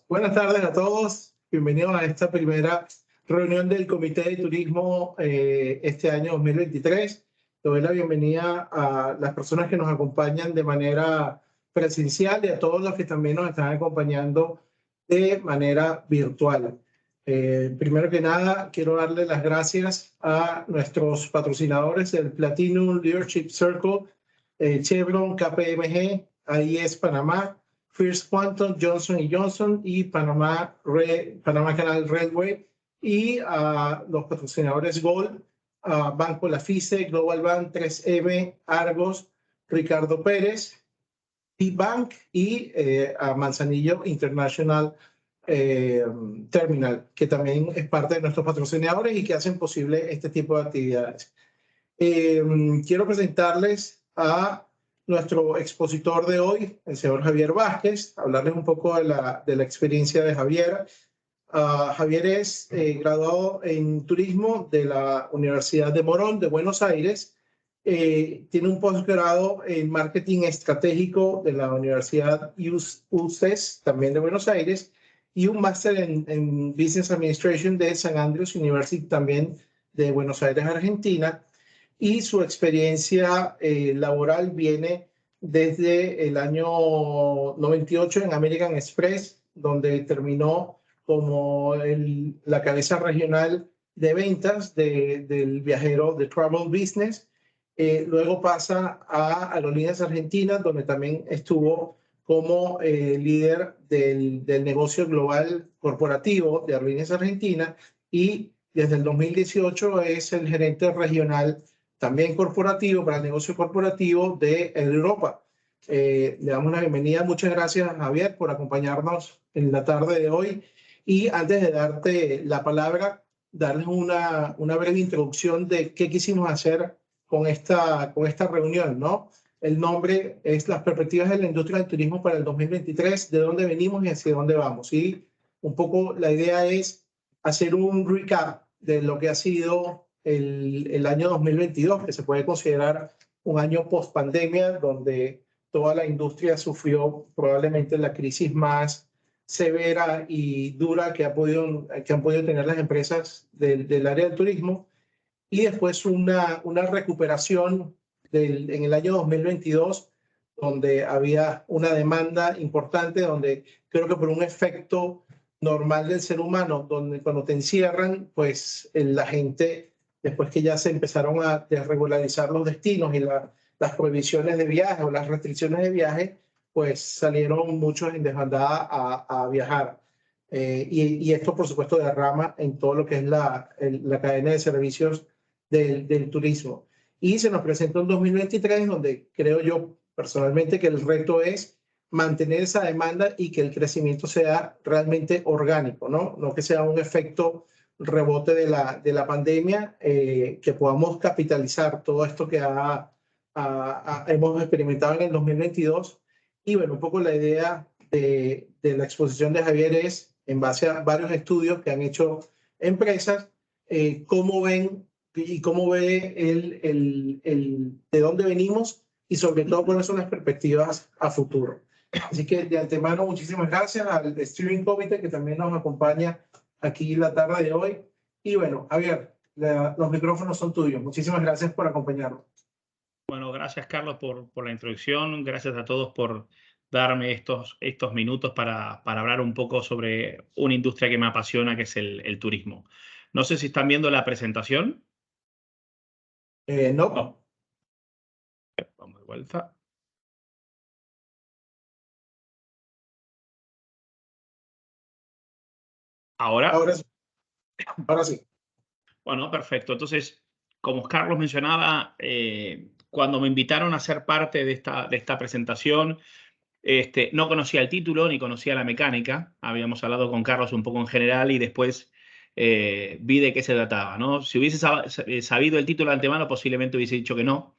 Buenas tardes a todos. Bienvenidos a esta primera reunión del Comité de Turismo este año 2023. Le doy la bienvenida a las personas que nos acompañan de manera presencial y a todos los que también nos están acompañando de manera virtual. Primero que nada, quiero darle las gracias a nuestros patrocinadores del Platinum Leadership Circle, Chevron, KPMG, AIS Panamá, First Quantum, Johnson & Johnson y Panamá Canal Railway, y los patrocinadores Gold, Banco Lafice, Global Bank, 3M, Argos, Ricardo Pérez, T-Bank y a Manzanillo International Terminal, que también es parte de nuestros patrocinadores y que hacen posible este tipo de actividades. Quiero presentarles a nuestro expositor de hoy, el señor Javier Vázquez, hablarles un poco de la experiencia de Javier. Javier es graduado en turismo de la Universidad de Morón de Buenos Aires. Tiene un posgrado en marketing estratégico de la Universidad UCES, también de Buenos Aires, y un máster en Business Administration de St. Andrews University, también de Buenos Aires, Argentina. Y su experiencia laboral viene desde el año 98 en American Express, donde terminó como la cabeza regional de ventas del viajero de Travel Business. Luego pasa a Aerolíneas Argentinas, donde también estuvo como líder del negocio global corporativo de Aerolíneas Argentinas, y desde el 2018 es el gerente regional también corporativo para el negocio corporativo de Europa. Le damos la bienvenida. Muchas gracias, Javier, por acompañarnos en la tarde de hoy. Y antes de darte la palabra, darles una breve introducción de qué quisimos hacer con esta reunión, ¿no? El nombre es Las perspectivas de la industria del turismo para el 2023, de dónde venimos y hacia dónde vamos. Y un poco la idea es hacer un recap de lo que ha sido el año 2022, que se puede considerar un año post-pandemia, donde toda la industria sufrió probablemente la crisis más severa y dura que han podido tener las empresas del área del turismo, y después una recuperación en el año 2022, donde había una demanda importante, donde creo que por un efecto normal del ser humano, donde cuando te encierran, pues la gente, después que ya se empezaron a desregularizar los destinos y las prohibiciones de viaje o las restricciones de viaje, pues salieron muchos en desbandada a viajar. Y esto, por supuesto, derrama en todo lo que es la cadena de servicios del turismo. Y se nos presenta un 2023 donde creo yo personalmente que el reto es mantener esa demanda y que el crecimiento sea realmente orgánico, ¿no? No que sea un efecto rebote de la pandemia, que podamos capitalizar todo esto que hemos experimentado en el 2022. Y bueno, un poco la idea de la exposición de Javier es, en base a varios estudios que han hecho empresas, cómo ven y cómo ve de dónde venimos y sobre todo cuáles son las perspectivas a futuro. Así que de antemano, muchísimas gracias al Steering Committee que también nos acompaña aquí la tarde de hoy. Y bueno, Javier, los micrófonos son tuyos. Muchísimas gracias por acompañarnos. Bueno, gracias, Carlos, por la introducción. Gracias a todos por darme estos minutos para hablar un poco sobre una industria que me apasiona, que es el turismo. No sé si están viendo la presentación. No. Vamos de vuelta. Ahora sí. Bueno, perfecto. Entonces, como Carlos mencionaba, cuando me invitaron a ser parte de esta presentación, no conocía el título ni conocía la mecánica. Habíamos hablado con Carlos un poco en general y después vi de qué se trataba, ¿no? Si hubiese sabido el título de antemano, posiblemente hubiese dicho que no.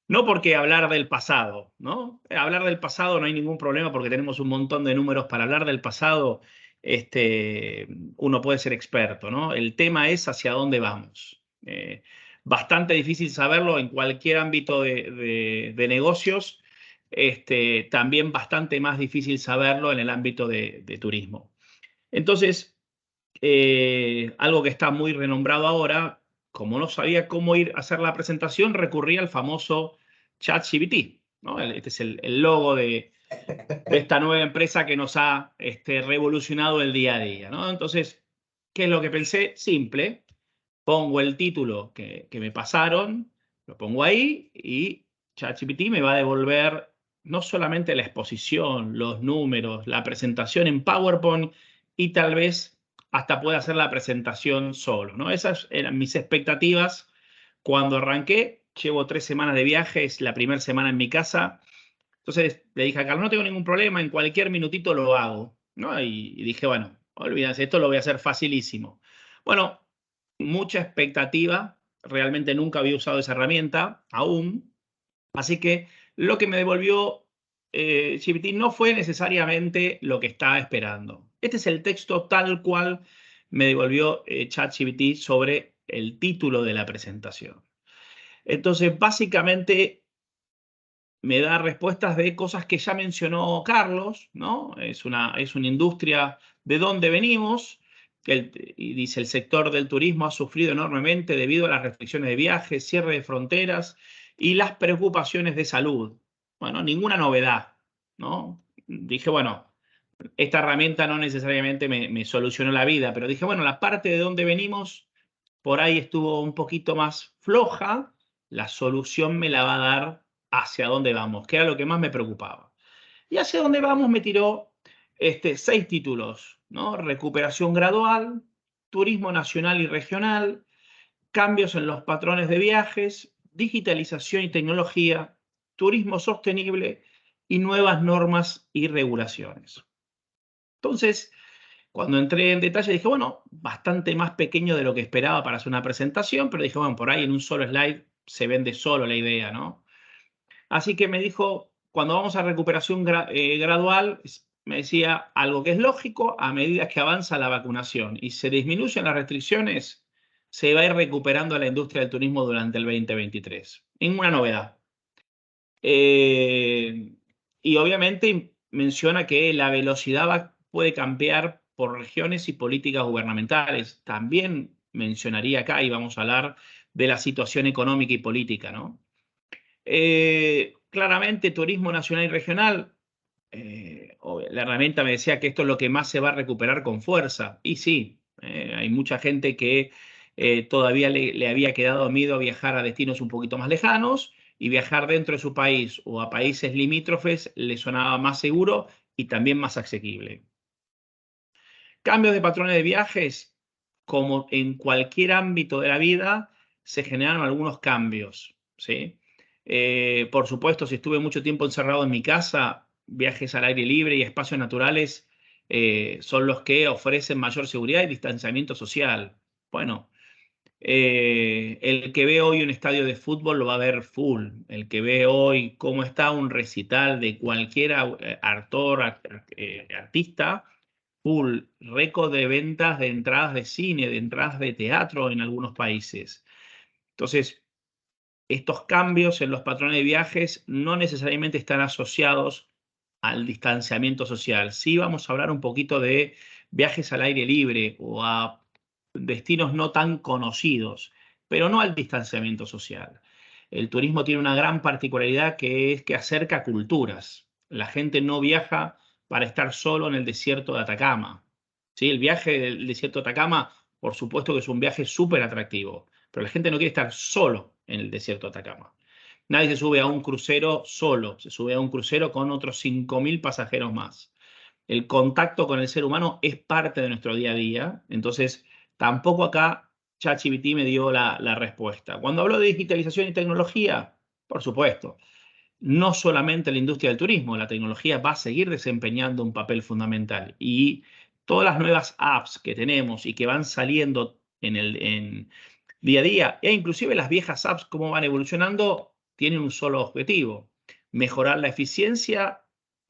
No porque hablar del pasado, ¿no? Hablar del pasado no hay ningún problema porque tenemos un montón de números para hablar del pasado. Uno puede ser experto, ¿no? El tema es hacia dónde vamos. Bastante difícil saberlo en cualquier ámbito de negocios. también bastante más difícil saberlo en el ámbito de turismo. Entonces, algo que está muy renombrado ahora, como no sabía cómo ir a hacer la presentación, recurrí al famoso ChatGPT, ¿no? Este es el logo de esta nueva empresa que nos ha revolucionado el día a día, ¿no? Entonces, ¿qué es lo que pensé? Simple. Pongo el título que me pasaron, lo pongo ahí y ChatGPT me va a devolver no solamente la exposición, los números, la presentación en PowerPoint y tal vez hasta pueda hacer la presentación solo, ¿no? Esas eran mis expectativas cuando arranqué. Llevo 3 semanas de viaje, es la primera semana en mi casa. Entonces le dije a Carlos, no tengo ningún problema, en cualquier minutito lo hago, ¿no? Y dije, bueno, olvídense, esto lo voy a hacer facilísimo. Bueno, mucha expectativa, realmente nunca había usado esa herramienta aún, así que lo que me devolvió GPT no fue necesariamente lo que estaba esperando. Este es el texto tal cual me devolvió ChatGPT sobre el título de la presentación. Entonces, básicamente me da respuestas de cosas que ya mencionó Carlos, ¿no? Es una industria de donde venimos, y dice, el sector del turismo ha sufrido enormemente debido a las restricciones de viajes, cierre de fronteras y las preocupaciones de salud. Bueno, ninguna novedad, ¿no? Dije, bueno, esta herramienta no necesariamente me solucionó la vida, pero dije, bueno, la parte de donde venimos por ahí estuvo un poquito más floja, la solución me la va a dar hacia dónde vamos, que era lo que más me preocupaba. Y hacia dónde vamos me tiró 6 títulos, ¿no? Recuperación gradual, turismo nacional y regional, cambios en los patrones de viajes, digitalización y tecnología, turismo sostenible y nuevas normas y regulaciones. Entonces, cuando entré en detalle dije, bueno, bastante más pequeño de lo que esperaba para hacer una presentación, pero dije, bueno, por ahí en un solo slide se vende solo la idea, ¿no? Así que me dijo, cuando vamos a recuperación gradual, me decía algo que es lógico, a medida que avanza la vacunación y se disminuyen las restricciones, se va a ir recuperando la industria del turismo durante el 2023. Ninguna novedad. Y obviamente menciona que la velocidad puede cambiar por regiones y políticas gubernamentales. También mencionaría acá, y vamos a hablar de la situación económica y política, ¿no? Claramente, turismo nacional y regional, la herramienta me decía que esto es lo que más se va a recuperar con fuerza. Y sí, hay mucha gente que todavía le había quedado miedo a viajar a destinos un poquito más lejanos, y viajar dentro de su país o a países limítrofes le sonaba más seguro y también más asequible. Cambios de patrones de viajes, como en cualquier ámbito de la vida, se generaron algunos cambios, ¿sí? Por supuesto, si estuve mucho tiempo encerrado en mi casa, viajes al aire libre y espacios naturales son los que ofrecen mayor seguridad y distanciamiento social. Bueno, el que ve hoy un estadio de fútbol lo va a ver full. El que ve hoy cómo está un recital de cualquier artista, full. Récord de ventas de entradas de cine, de entradas de teatro en algunos países. Entonces, estos cambios en los patrones de viajes no necesariamente están asociados al distanciamiento social. Sí vamos a hablar un poquito de viajes al aire libre o a destinos no tan conocidos, pero no al distanciamiento social. El turismo tiene una gran particularidad, que es que acerca culturas. La gente no viaja para estar solo en el desierto de Atacama. ¿Sí? El viaje del desierto de Atacama, por supuesto que es un viaje súper atractivo, pero la gente no quiere estar solo en el desierto de Atacama. Nadie se sube a un crucero solo, se sube a un crucero con otros 5.000 pasajeros más. El contacto con el ser humano es parte de nuestro día a día, entonces tampoco acá ChatGPT me dio la respuesta. Cuando hablo de digitalización y tecnología, por supuesto, no solamente la industria del turismo, la tecnología va a seguir desempeñando un papel fundamental, y todas las nuevas apps que tenemos y que van saliendo en día a día, e inclusive las viejas apps, cómo van evolucionando, tienen un solo objetivo: mejorar la eficiencia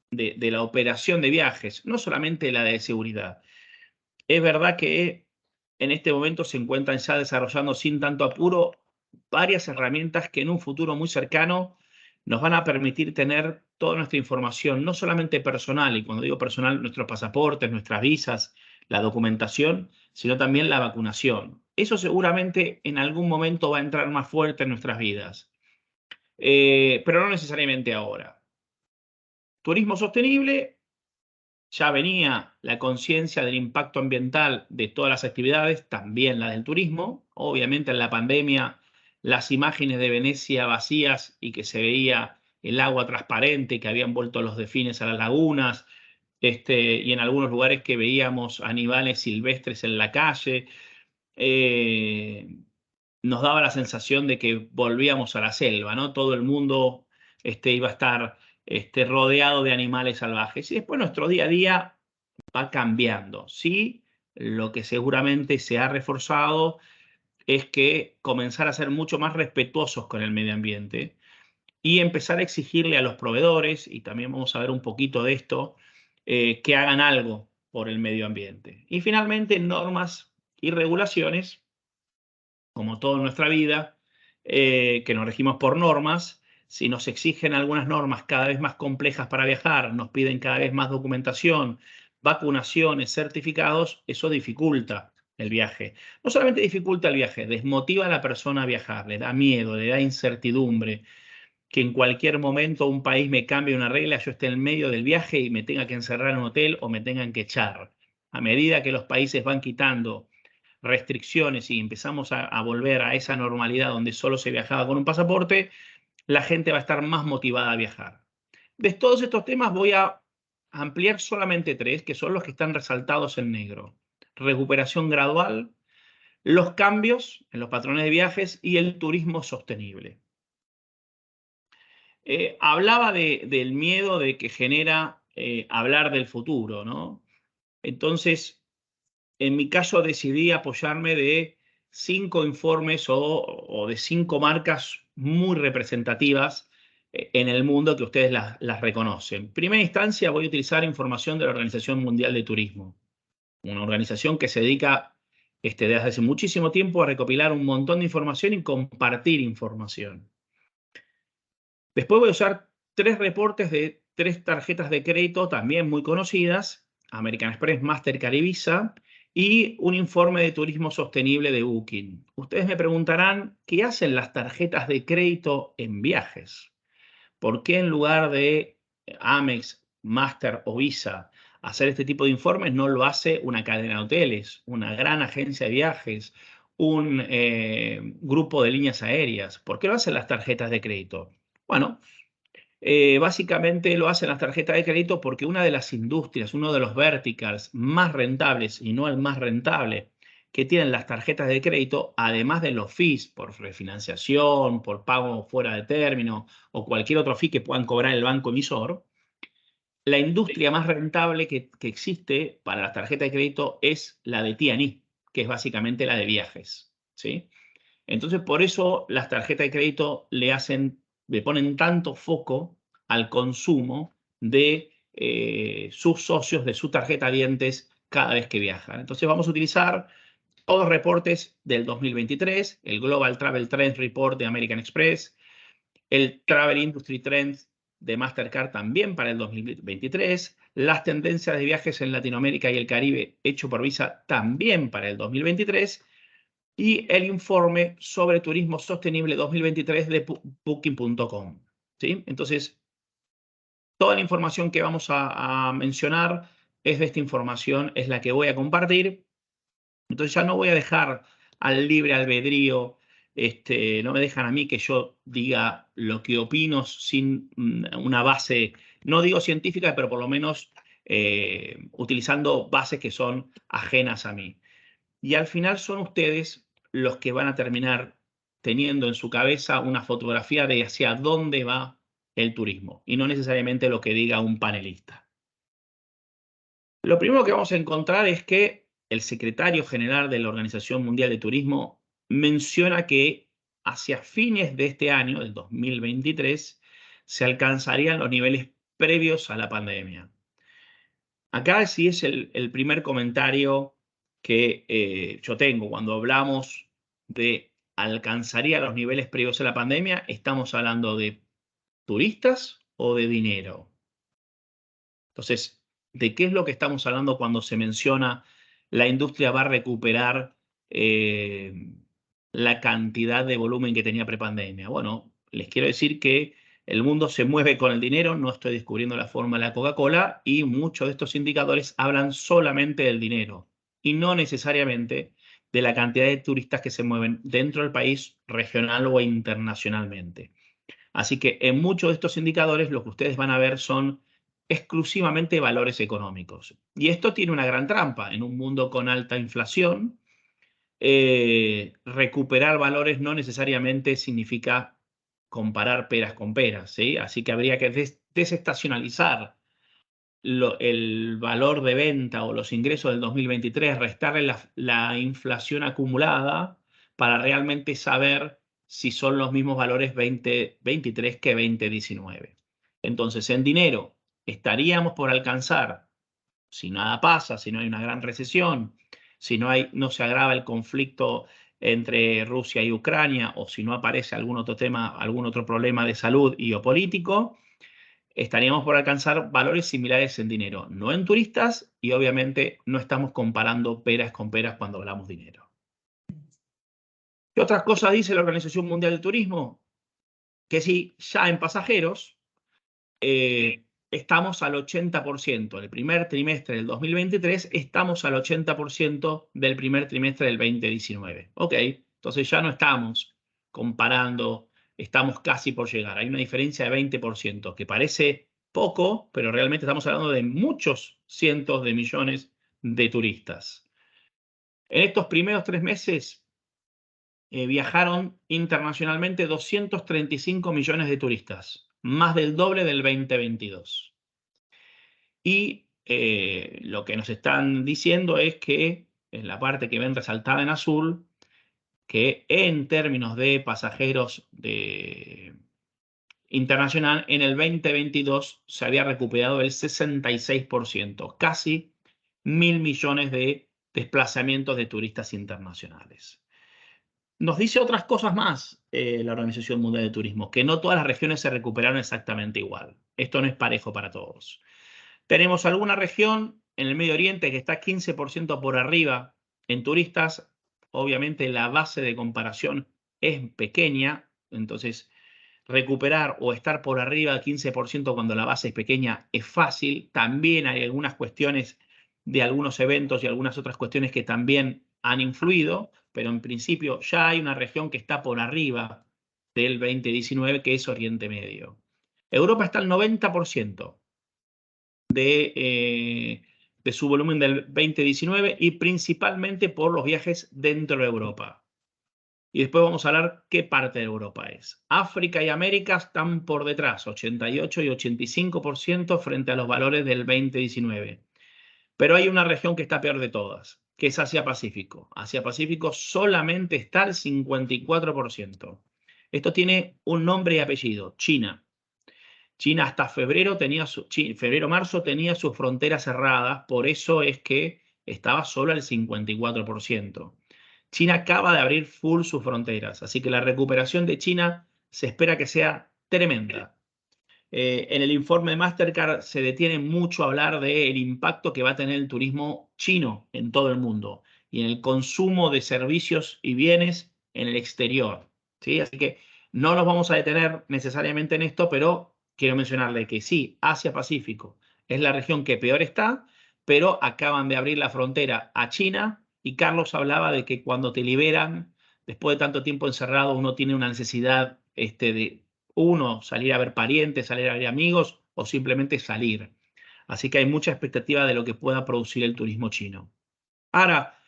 de la operación de viajes, no solamente la de seguridad. Es verdad que en este momento se encuentran ya desarrollando sin tanto apuro varias herramientas que en un futuro muy cercano nos van a permitir tener toda nuestra información, no solamente personal, y cuando digo personal, nuestros pasaportes, nuestras visas, la documentación, sino también la vacunación. Eso seguramente en algún momento va a entrar más fuerte en nuestras vidas, pero no necesariamente ahora. Turismo sostenible, ya venía la conciencia del impacto ambiental de todas las actividades, también la del turismo. Obviamente en la pandemia, las imágenes de Venecia vacías y que se veía el agua transparente, que habían vuelto los delfines a las lagunas, y en algunos lugares que veíamos animales silvestres en la calle, nos daba la sensación de que volvíamos a la selva, ¿no? Todo el mundo iba a estar rodeado de animales salvajes. Y después nuestro día a día va cambiando. Sí, lo que seguramente se ha reforzado es que comenzar a ser mucho más respetuosos con el medio ambiente y empezar a exigirle a los proveedores, y también vamos a ver un poquito de esto, que hagan algo por el medio ambiente. Y finalmente, normas y regulaciones, como todo en nuestra vida, que nos regimos por normas. Si nos exigen algunas normas cada vez más complejas para viajar, nos piden cada vez más documentación, vacunaciones, certificados, eso dificulta el viaje. No solamente dificulta el viaje, desmotiva a la persona a viajar, le da miedo, le da incertidumbre, que en cualquier momento un país me cambie una regla, yo esté en medio del viaje y me tenga que encerrar en un hotel o me tengan que echar. A medida que los países van quitando restricciones y empezamos a volver a esa normalidad donde solo se viajaba con un pasaporte, la gente va a estar más motivada a viajar. De todos estos temas voy a ampliar solamente tres, que son los que están resaltados en negro. Recuperación gradual, los cambios en los patrones de viajes y el turismo sostenible. Hablaba del miedo de que genera hablar del futuro, ¿no? Entonces, en mi caso decidí apoyarme de 5 informes o de 5 marcas muy representativas en el mundo que ustedes las reconocen. En primera instancia voy a utilizar información de la Organización Mundial de Turismo, una organización que se dedica desde hace muchísimo tiempo a recopilar un montón de información y compartir información. Después voy a usar 3 reportes de 3 tarjetas de crédito también muy conocidas, American Express, Mastercard y Visa, y un informe de turismo sostenible de Booking. Ustedes me preguntarán, ¿qué hacen las tarjetas de crédito en viajes? ¿Por qué en lugar de Amex, Master o Visa hacer este tipo de informes no lo hace una cadena de hoteles, una gran agencia de viajes, un grupo de líneas aéreas? ¿Por qué lo hacen las tarjetas de crédito? Bueno, básicamente lo hacen las tarjetas de crédito porque una de las industrias, uno de los verticals más rentables, y no el más rentable, que tienen las tarjetas de crédito, además de los fees por refinanciación, por pago fuera de término o cualquier otro fee que puedan cobrar el banco emisor, la industria más rentable que existe para las tarjetas de crédito es la de T&E, que es básicamente la de viajes, ¿sí? Entonces, por eso las tarjetas de crédito le ponen tanto foco al consumo de sus socios, de su tarjeta dientes, cada vez que viajan. Entonces, vamos a utilizar todos los reportes del 2023, el Global Travel Trends Report de American Express, el Travel Industry Trends de Mastercard también para el 2023, las tendencias de viajes en Latinoamérica y el Caribe hecho por Visa también para el 2023, y el informe sobre turismo sostenible 2023 de Booking.com. ¿Sí? Entonces, toda la información que vamos a mencionar es de esta información, es la que voy a compartir. Entonces ya no voy a dejar al libre albedrío, no me dejan a mí que yo diga lo que opino sin una base, no digo científica, pero por lo menos utilizando bases que son ajenas a mí. Y al final son ustedes los que van a terminar teniendo en su cabeza una fotografía de hacia dónde va el turismo y no necesariamente lo que diga un panelista. Lo primero que vamos a encontrar es que el secretario general de la Organización Mundial de Turismo menciona que hacia fines de este año, del 2023, se alcanzarían los niveles previos a la pandemia. Acá sí es el primer comentario que yo tengo. Cuando hablamos de alcanzaría los niveles previos a la pandemia, estamos hablando de turistas o de dinero? Entonces, ¿de qué es lo que estamos hablando cuando se menciona la industria va a recuperar la cantidad de volumen que tenía prepandemia? Bueno, les quiero decir que el mundo se mueve con el dinero, no estoy descubriendo la fórmula de Coca-Cola, y muchos de estos indicadores hablan solamente del dinero y no necesariamente de la cantidad de turistas que se mueven dentro del país, regional o internacionalmente. Así que en muchos de estos indicadores lo que ustedes van a ver son exclusivamente valores económicos. Y esto tiene una gran trampa. En un mundo con alta inflación, recuperar valores no necesariamente significa comparar peras con peras, ¿sí? Así que habría que desestacionalizar el valor de venta o los ingresos del 2023, restarle la inflación acumulada para realmente saber si son los mismos valores 2023 que 2019. Entonces, en dinero, estaríamos por alcanzar, si nada pasa, si no hay una gran recesión, si no se agrava el conflicto entre Rusia y Ucrania, o si no aparece algún otro tema, algún otro problema de salud y o político, estaríamos por alcanzar valores similares en dinero, no en turistas, y obviamente no estamos comparando peras con peras cuando hablamos de dinero. ¿Qué otras cosas dice la Organización Mundial del Turismo? Que si ya en pasajeros estamos al 80%. En el primer trimestre del 2023 estamos al 80% del primer trimestre del 2019. Ok, entonces ya no estamos comparando, estamos casi por llegar. Hay una diferencia de 20%, que parece poco, pero realmente estamos hablando de muchos cientos de millones de turistas. En estos primeros 3 meses viajaron internacionalmente 235 millones de turistas, más del doble del 2022. Y lo que nos están diciendo es que, en la parte que ven resaltada en azul, que en términos de pasajeros internacional, en el 2022 se había recuperado el 66%, casi 1.000 millones de desplazamientos de turistas internacionales. Nos dice otras cosas más la Organización Mundial de Turismo, que no todas las regiones se recuperaron exactamente igual. Esto no es parejo para todos. Tenemos alguna región en el Medio Oriente que está 15% por arriba en turistas. Obviamente la base de comparación es pequeña, entonces recuperar o estar por arriba del 15% cuando la base es pequeña es fácil. También hay algunas cuestiones de algunos eventos y algunas otras cuestiones que también han influido, pero en principio ya hay una región que está por arriba del 2019, que es Oriente Medio. Europa está al 90% de su volumen del 2019 y principalmente por los viajes dentro de Europa. Y después vamos a hablar qué parte de Europa es. África y América están por detrás, 88 y 85% frente a los valores del 2019. Pero hay una región que está peor de todas, que es Asia-Pacífico. Asia-Pacífico solamente está al 54%. Esto tiene un nombre y apellido, China. China hasta febrero-marzo tenía sus fronteras cerradas, por eso es que estaba solo al 54%. China acaba de abrir full sus fronteras, así que la recuperación de China se espera que sea tremenda. En el informe de Mastercard se detiene mucho a hablar del impacto que va a tener el turismo chino en todo el mundo y en el consumo de servicios y bienes en el exterior, ¿sí? Así que no nos vamos a detener necesariamente en esto, pero quiero mencionarle que sí, Asia-Pacífico es la región que peor está, pero acaban de abrir la frontera a China y Carlos hablaba de que cuando te liberan, después de tanto tiempo encerrado, uno tiene una necesidad de salir a ver parientes, salir a ver amigos o simplemente salir. Así que hay mucha expectativa de lo que pueda producir el turismo chino. Ahora,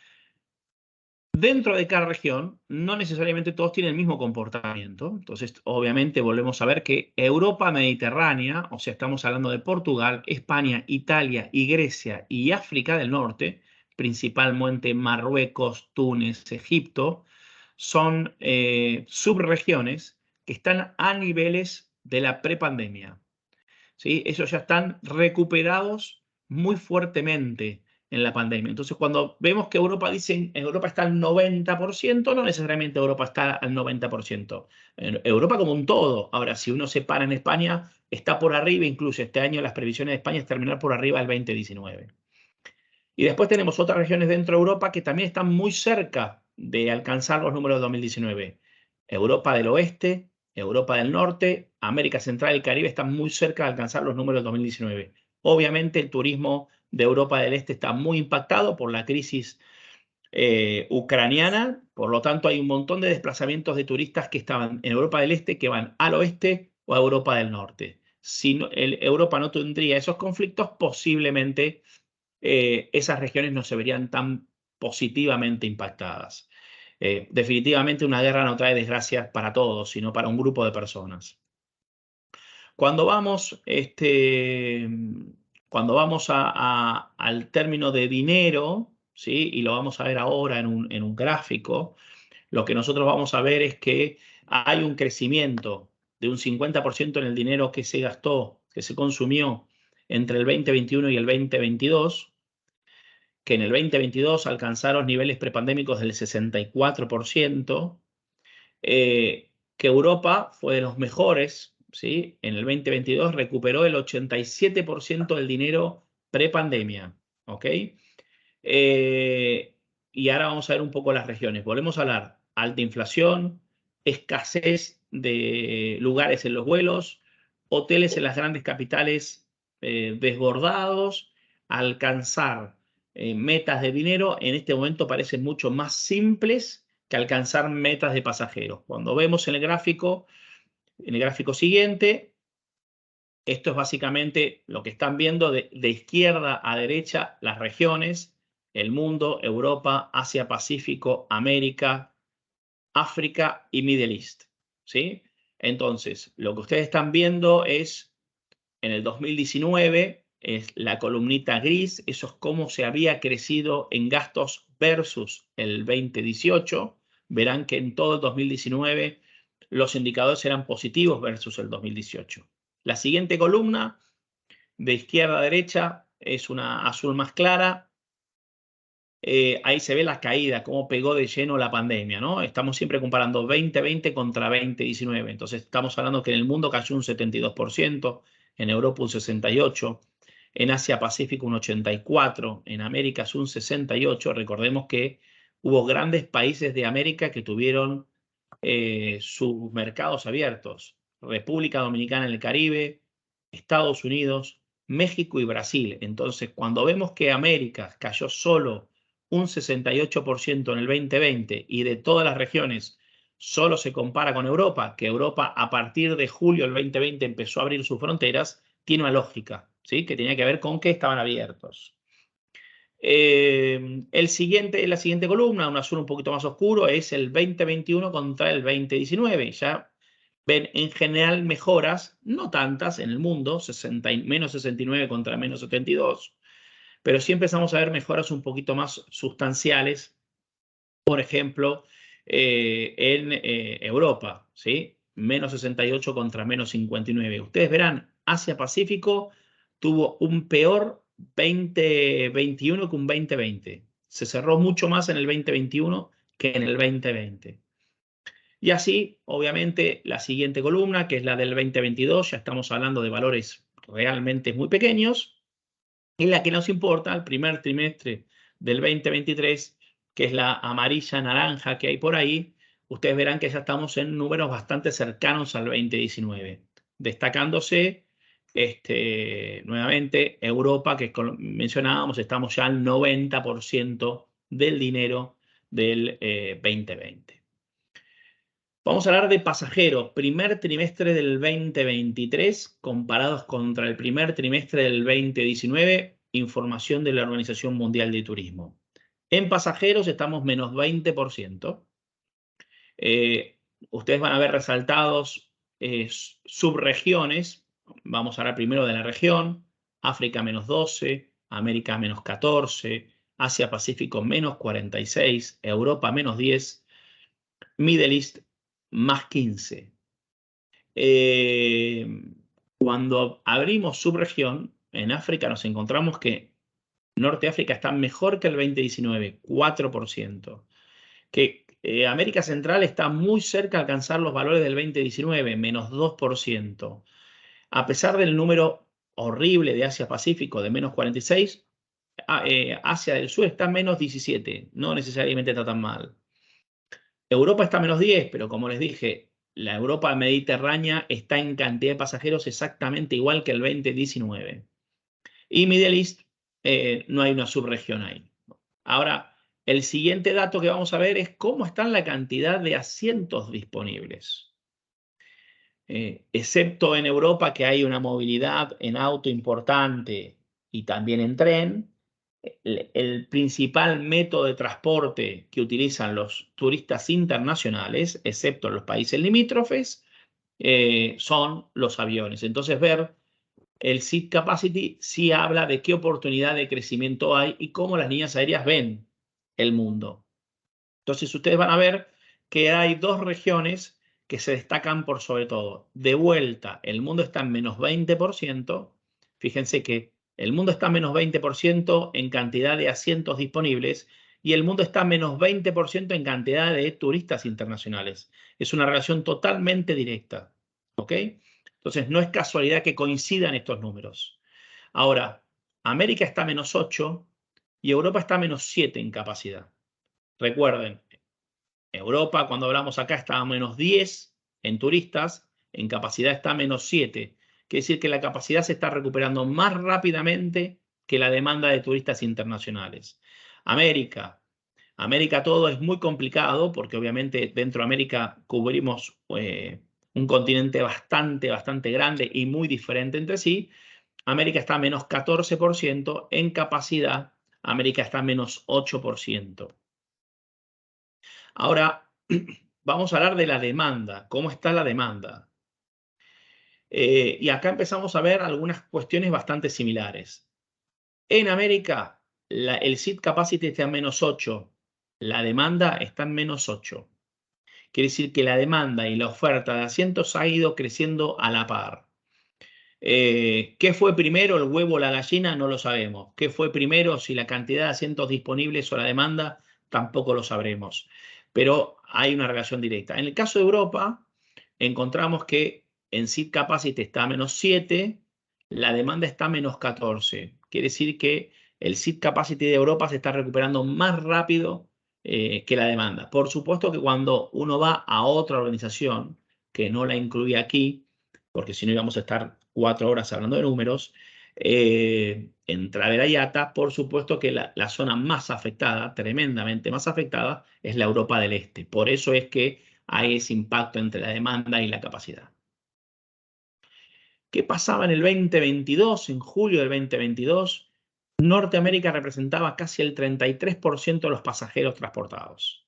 dentro de cada región, no necesariamente todos tienen el mismo comportamiento. Entonces, obviamente, volvemos a ver que Europa mediterránea, o sea, estamos hablando de Portugal, España, Italia y Grecia y África del Norte, principalmente Marruecos, Túnez, Egipto, son subregiones que están a niveles de la prepandemia, ¿sí? Esos ya están recuperados muy fuertemente en la pandemia. Entonces, cuando vemos que Europa dice Europa está al 90%, no necesariamente Europa está al 90%. Europa como un todo. Ahora, si uno se para en España, está por arriba, incluso este año las previsiones de España es terminar por arriba del 2019. Y después tenemos otras regiones dentro de Europa que también están muy cerca de alcanzar los números de 2019. Europa del Oeste, Europa del Norte, América Central y Caribe están muy cerca de alcanzar los números de 2019. Obviamente el turismo de Europa del Este está muy impactado por la crisis ucraniana, por lo tanto hay un montón de desplazamientos de turistas que estaban en Europa del Este que van al oeste o a Europa del Norte. Si Europa no tendría esos conflictos, posiblemente esas regiones no se verían tan positivamente impactadas. Definitivamente una guerra no trae desgracias para todos, sino para un grupo de personas. Cuando vamos, al término de dinero, ¿sí? Y lo vamos a ver ahora en un gráfico, lo que nosotros vamos a ver es que hay un crecimiento de un 50% en el dinero que se gastó, que se consumió entre el 2021 y el 2022, que en el 2022 alcanzaron niveles prepandémicos del 64%, que Europa fue de los mejores, ¿sí? En el 2022 recuperó el 87% del dinero prepandemia, ¿ok? Y ahora vamos a ver un poco las regiones. Volvemos a hablar, alta inflación, escasez de lugares en los vuelos, hoteles en las grandes capitales desbordados, alcanzar metas de dinero en este momento parecen mucho más simples que alcanzar metas de pasajeros. Cuando vemos en el gráfico siguiente, esto es básicamente lo que están viendo de izquierda a derecha, las regiones, el mundo, Europa, Asia, Pacífico, América, África y Middle East, ¿sí? Entonces, lo que ustedes están viendo es, en el 2019, es la columnita gris, eso es cómo se había crecido en gastos versus el 2018. Verán que en todo el 2019 los indicadores eran positivos versus el 2018. La siguiente columna, de izquierda a derecha, es una azul más clara. Ahí se ve la caída, cómo pegó de lleno la pandemia, ¿no? Estamos siempre comparando 2020 contra 2019. Entonces estamos hablando que en el mundo cayó un 72%, en Europa un 68%, en Asia Pacífico un 84%, en América es un 68%. Recordemos que hubo grandes países de América que tuvieron sus mercados abiertos. República Dominicana en el Caribe, Estados Unidos, México y Brasil. Entonces, cuando vemos que América cayó solo un 68% en el 2020 y de todas las regiones solo se compara con Europa, que Europa a partir de julio del 2020 empezó a abrir sus fronteras, tiene una lógica, ¿sí? Que tenía que ver con que estaban abiertos. La siguiente columna, un azul un poquito más oscuro, es el 2021 contra el 2019. Ya ven en general mejoras, no tantas en el mundo, menos 69 contra menos 72, pero sí empezamos a ver mejoras un poquito más sustanciales, por ejemplo, en Europa, ¿sí? Menos 68 contra menos 59. Ustedes verán, Asia-Pacífico tuvo un peor 2021 que un 2020. Se cerró mucho más en el 2021 que en el 2020. Y así, obviamente, la siguiente columna, que es la del 2022, ya estamos hablando de valores realmente muy pequeños. Y la que nos importa, el primer trimestre del 2023, que es la amarilla naranja que hay por ahí, ustedes verán que ya estamos en números bastante cercanos al 2019, destacándose nuevamente Europa, que mencionábamos, estamos ya al 90% del dinero del 2020. Vamos a hablar de pasajeros, primer trimestre del 2023 comparados contra el primer trimestre del 2019, información de la Organización Mundial de Turismo. En pasajeros estamos menos 20%. Ustedes van a ver resaltados subregiones. Vamos a hablar primero de la región. África menos 12, América menos 14, Asia Pacífico menos 46, Europa menos 10, Middle East más 15. Cuando abrimos subregión, en África nos encontramos que Norte de África está mejor que el 2019, 4%. Que América Central está muy cerca de alcanzar los valores del 2019, menos 2%. A pesar del número horrible de Asia-Pacífico de menos 46, Asia del Sur está menos 17, no necesariamente está tan mal. Europa está menos 10, pero como les dije, la Europa mediterránea está en cantidad de pasajeros exactamente igual que el 2019. Y Middle East, no hay una subregión ahí. Ahora, el siguiente dato que vamos a ver es cómo está la cantidad de asientos disponibles. Excepto en Europa, que hay una movilidad en auto importante y también en tren, el principal método de transporte que utilizan los turistas internacionales, excepto en los países limítrofes, son los aviones. Entonces, ver el Seat Capacity sí habla de qué oportunidad de crecimiento hay y cómo las líneas aéreas ven el mundo. Entonces, ustedes van a ver que hay dos regiones que se destacan por sobre todo. De vuelta, el mundo está en menos 20%. Fíjense que el mundo está en menos 20% en cantidad de asientos disponibles y el mundo está en menos 20% en cantidad de turistas internacionales. Es una relación totalmente directa. ¿Ok? Entonces, no es casualidad que coincidan estos números. Ahora, América está a menos 8 y Europa está a menos 7 en capacidad. Recuerden, Europa, cuando hablamos acá, está a menos 10 en turistas, en capacidad está a menos 7. Quiere decir que la capacidad se está recuperando más rápidamente que la demanda de turistas internacionales. América todo es muy complicado porque obviamente dentro de América cubrimos un continente bastante grande y muy diferente entre sí. América está a menos 14%, en capacidad América está a menos 8%. Ahora vamos a hablar de la demanda, cómo está la demanda. Y acá empezamos a ver algunas cuestiones bastante similares. En América, el seat capacity está en menos 8, la demanda está en menos 8. Quiere decir que la demanda y la oferta de asientos ha ido creciendo a la par. ¿Qué fue primero, el huevo o la gallina? No lo sabemos. ¿Qué fue primero, si la cantidad de asientos disponibles o la demanda? Tampoco lo sabremos. Pero hay una relación directa. En el caso de Europa, encontramos que en seat capacity está a menos 7, la demanda está a menos 14. Quiere decir que el seat capacity de Europa se está recuperando más rápido que la demanda. Por supuesto que cuando uno va a otra organización, que no la incluye aquí, porque si no íbamos a estar 4 horas hablando de números, en Travel IATA, por supuesto que la zona más afectada, tremendamente más afectada, es la Europa del Este. Por eso es que hay ese impacto entre la demanda y la capacidad. ¿Qué pasaba en el 2022? En julio del 2022, Norteamérica representaba casi el 33% de los pasajeros transportados.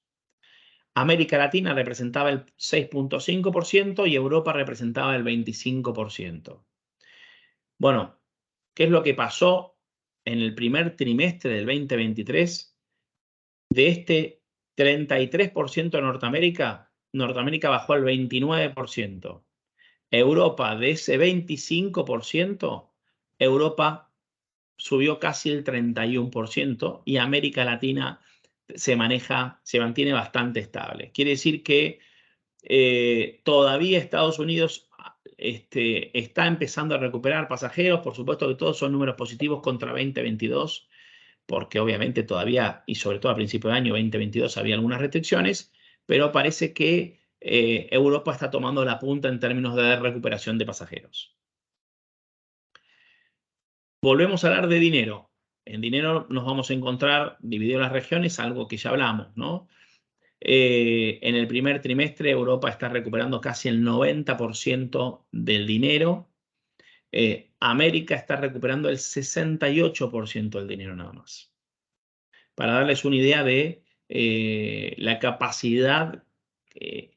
América Latina representaba el 6.5% y Europa representaba el 25%. Bueno, ¿qué es lo que pasó en el primer trimestre del 2023? De este 33% de Norteamérica, Norteamérica bajó al 29%. Europa, de ese 25%, Europa subió casi el 31% y América Latina se mantiene bastante estable. Quiere decir que todavía Estados Unidos está empezando a recuperar pasajeros. Por supuesto que todos son números positivos contra 2022, porque obviamente todavía, y sobre todo a principio de año 2022, había algunas restricciones, pero parece que Europa está tomando la punta en términos de recuperación de pasajeros. Volvemos a hablar de dinero. En dinero nos vamos a encontrar, dividido las regiones, algo que ya hablamos, ¿no? En el primer trimestre Europa está recuperando casi el 90% del dinero. América está recuperando el 68% del dinero nada más. Para darles una idea de la capacidad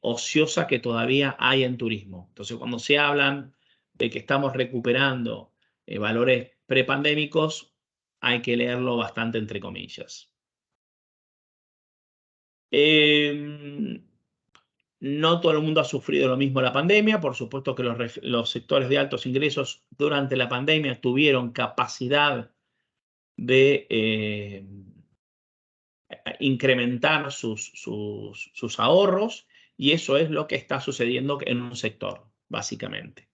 ociosa que todavía hay en turismo. Entonces, cuando se hablan de que estamos recuperando valores prepandémicos, hay que leerlo bastante entre comillas. No todo el mundo ha sufrido lo mismo la pandemia. Por supuesto que los sectores de altos ingresos durante la pandemia tuvieron capacidad de incrementar sus ahorros, y eso es lo que está sucediendo en un sector, básicamente.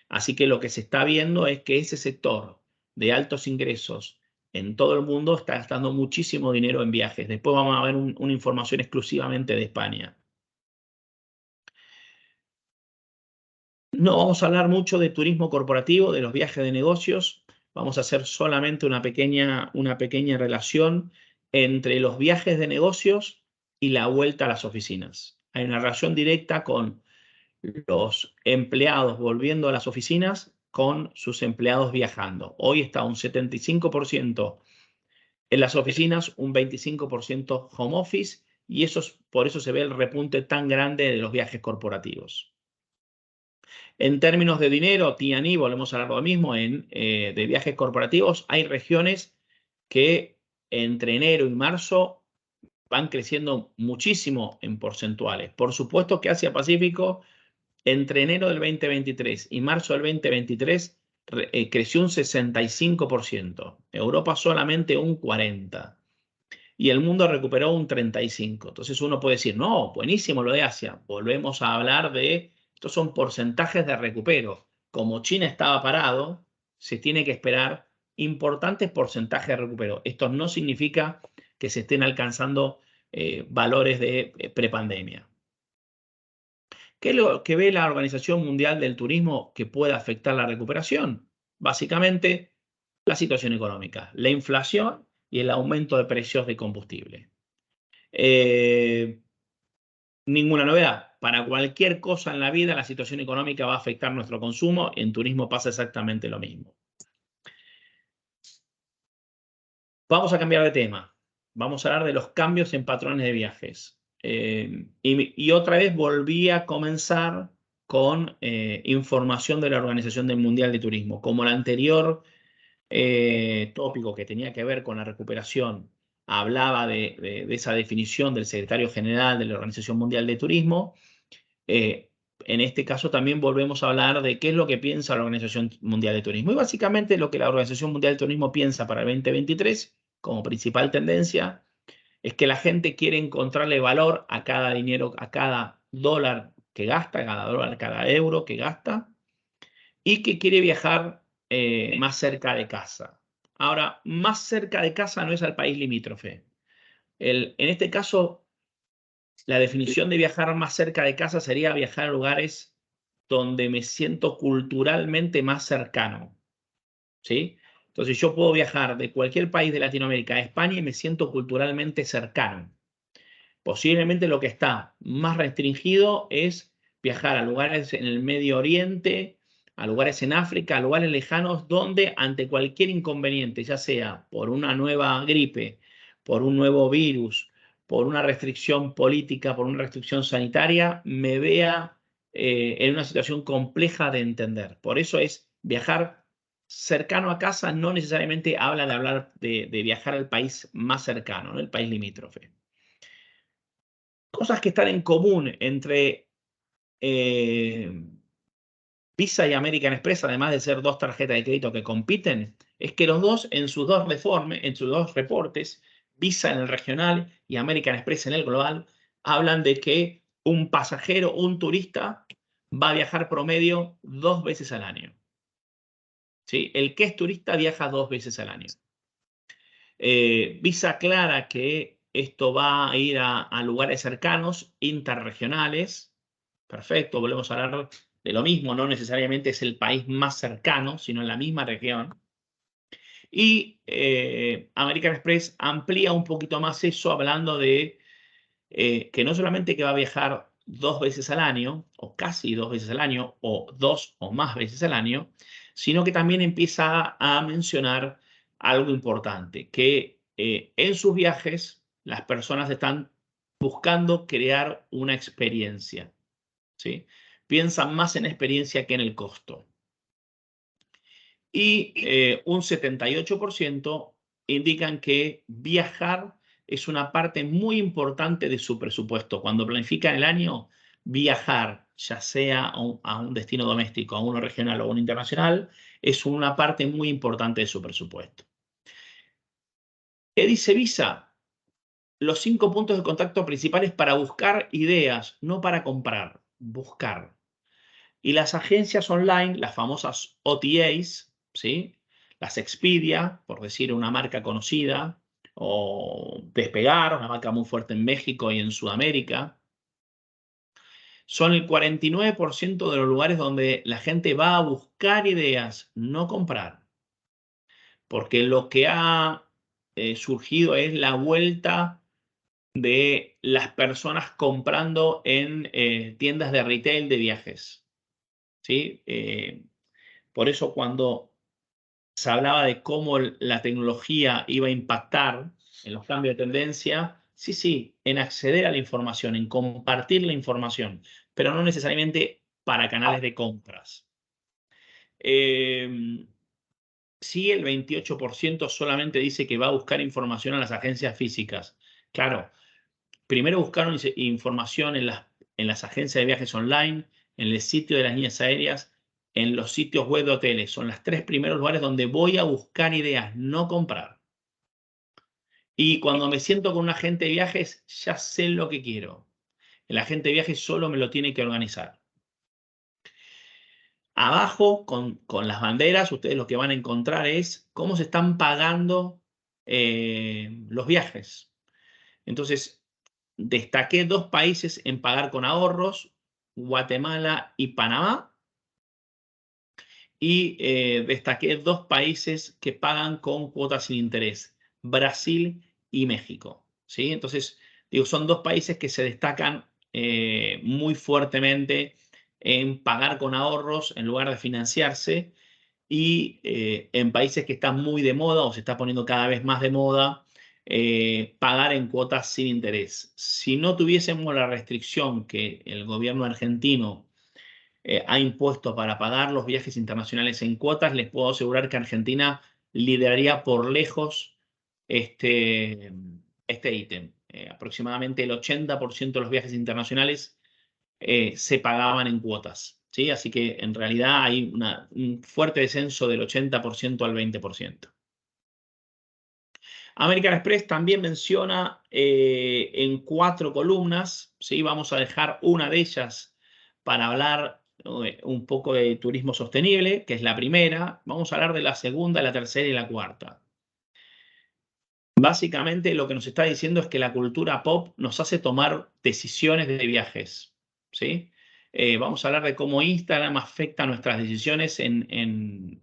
Así que lo que se está viendo es que ese sector de altos ingresos en todo el mundo está gastando muchísimo dinero en viajes. Después vamos a ver una información exclusivamente de España. No vamos a hablar mucho de turismo corporativo, de los viajes de negocios. Vamos a hacer solamente una pequeña relación entre los viajes de negocios y la vuelta a las oficinas. Hay una relación directa con los empleados volviendo a las oficinas con sus empleados viajando. Hoy está un 75% en las oficinas, un 25% home office, y por eso se ve el repunte tan grande de los viajes corporativos. En términos de dinero, T&E, volvemos a hablar lo mismo, de viajes corporativos, hay regiones que entre enero y marzo van creciendo muchísimo en porcentuales. Por supuesto que Asia-Pacífico, entre enero del 2023 y marzo del 2023, creció un 65%. Europa solamente un 40%. Y el mundo recuperó un 35%. Entonces uno puede decir, no, buenísimo lo de Asia. Volvemos a hablar estos son porcentajes de recupero. Como China estaba parado, se tiene que esperar importantes porcentajes de recupero. Esto no significa que se estén alcanzando valores de prepandemia. ¿Qué es lo que ve la Organización Mundial del Turismo que puede afectar la recuperación? Básicamente, la situación económica, la inflación y el aumento de precios de combustible. Ninguna novedad. Para cualquier cosa en la vida, la situación económica va a afectar nuestro consumo. En turismo pasa exactamente lo mismo. Vamos a cambiar de tema. Vamos a hablar de los cambios en patrones de viajes. Y otra vez volví a comenzar con información de la Organización Mundial de Turismo. Como el anterior tópico que tenía que ver con la recuperación hablaba de esa definición del secretario general de la Organización Mundial de Turismo, en este caso también volvemos a hablar de qué es lo que piensa la Organización Mundial de Turismo. Y básicamente lo que la Organización Mundial de Turismo piensa para el 2023 como principal tendencia es que la gente quiere encontrarle valor a cada dinero, a cada dólar que gasta, a cada dólar, a cada euro que gasta, y que quiere viajar más cerca de casa. Ahora, más cerca de casa no es al país limítrofe. En este caso, la definición de viajar más cerca de casa sería viajar a lugares donde me siento culturalmente más cercano, ¿sí? Entonces yo puedo viajar de cualquier país de Latinoamérica a España y me siento culturalmente cercano. Posiblemente lo que está más restringido es viajar a lugares en el Medio Oriente, a lugares en África, a lugares lejanos donde ante cualquier inconveniente, ya sea por una nueva gripe, por un nuevo virus, por una restricción política, por una restricción sanitaria, me vea en una situación compleja de entender. Por eso es viajar cercano a casa, no necesariamente habla de viajar al país más cercano, ¿no? El país limítrofe. Cosas que están en común entre Visa y American Express, además de ser dos tarjetas de crédito que compiten, es que los dos en sus dos reportes, Visa en el regional y American Express en el global, hablan de que un pasajero, un turista, va a viajar promedio 2 veces al año. ¿Sí? El que es turista viaja 2 veces al año. Visa aclara que esto va a ir a lugares cercanos, interregionales. Perfecto, volvemos a hablar de lo mismo, no necesariamente es el país más cercano, sino en la misma región. Y American Express amplía un poquito más eso, hablando de que no solamente que va a viajar 2 veces al año, o casi 2 veces al año, o 2 o más veces al año, sino que también empieza a mencionar algo importante, que en sus viajes las personas están buscando crear una experiencia, ¿sí? Piensan más en experiencia que en el costo. Y un 78% indican que viajar es una parte muy importante de su presupuesto. Cuando planifican el año, viajar, ya sea a un destino doméstico, a uno regional o a uno internacional, es una parte muy importante de su presupuesto. ¿Qué dice Visa? Los 5 puntos de contacto principales para buscar ideas, no para comprar, buscar. Y las agencias online, las famosas OTAs, ¿sí? Las Expedia, por decir una marca conocida, o Despegar, una marca muy fuerte en México y en Sudamérica, son el 49% de los lugares donde la gente va a buscar ideas, no comprar. Porque lo que ha surgido es la vuelta de las personas comprando en tiendas de retail de viajes, ¿sí? Por eso cuando se hablaba de cómo la tecnología iba a impactar en los cambios de tendencia, sí, en acceder a la información, en compartir la información, pero no necesariamente para canales de compras. Sí, el 28% solamente dice que va a buscar información a las agencias físicas. Claro, primero buscaron información en las agencias de viajes online, en el sitio de las líneas aéreas, en los sitios web de hoteles. Son los 3 primeros lugares donde voy a buscar ideas, no comprar. Y cuando me siento con un agente de viajes, ya sé lo que quiero. El agente de viajes solo me lo tiene que organizar. Abajo, con las banderas, ustedes lo que van a encontrar es cómo se están pagando los viajes. Entonces, destaqué 2 países en pagar con ahorros, Guatemala y Panamá. Y destaqué 2 países que pagan con cuotas sin interés, Brasil y México, ¿sí? Entonces, digo, son 2 países que se destacan muy fuertemente en pagar con ahorros en lugar de financiarse y en países que están muy de moda o se está poniendo cada vez más de moda, pagar en cuotas sin interés. Si no tuviésemos la restricción que el gobierno argentino ha impuesto para pagar los viajes internacionales en cuotas, les puedo asegurar que Argentina lideraría por lejos este ítem. Aproximadamente el 80% de los viajes internacionales se pagaban en cuotas, ¿sí? Así que en realidad hay un fuerte descenso del 80% al 20%. American Express también menciona en 4 columnas, ¿sí? Vamos a dejar una de ellas para hablar un poco de turismo sostenible, que es la primera. Vamos a hablar de la segunda, la tercera y la cuarta. Básicamente lo que nos está diciendo es que la cultura pop nos hace tomar decisiones de viajes, ¿sí? Vamos a hablar de cómo Instagram afecta nuestras decisiones en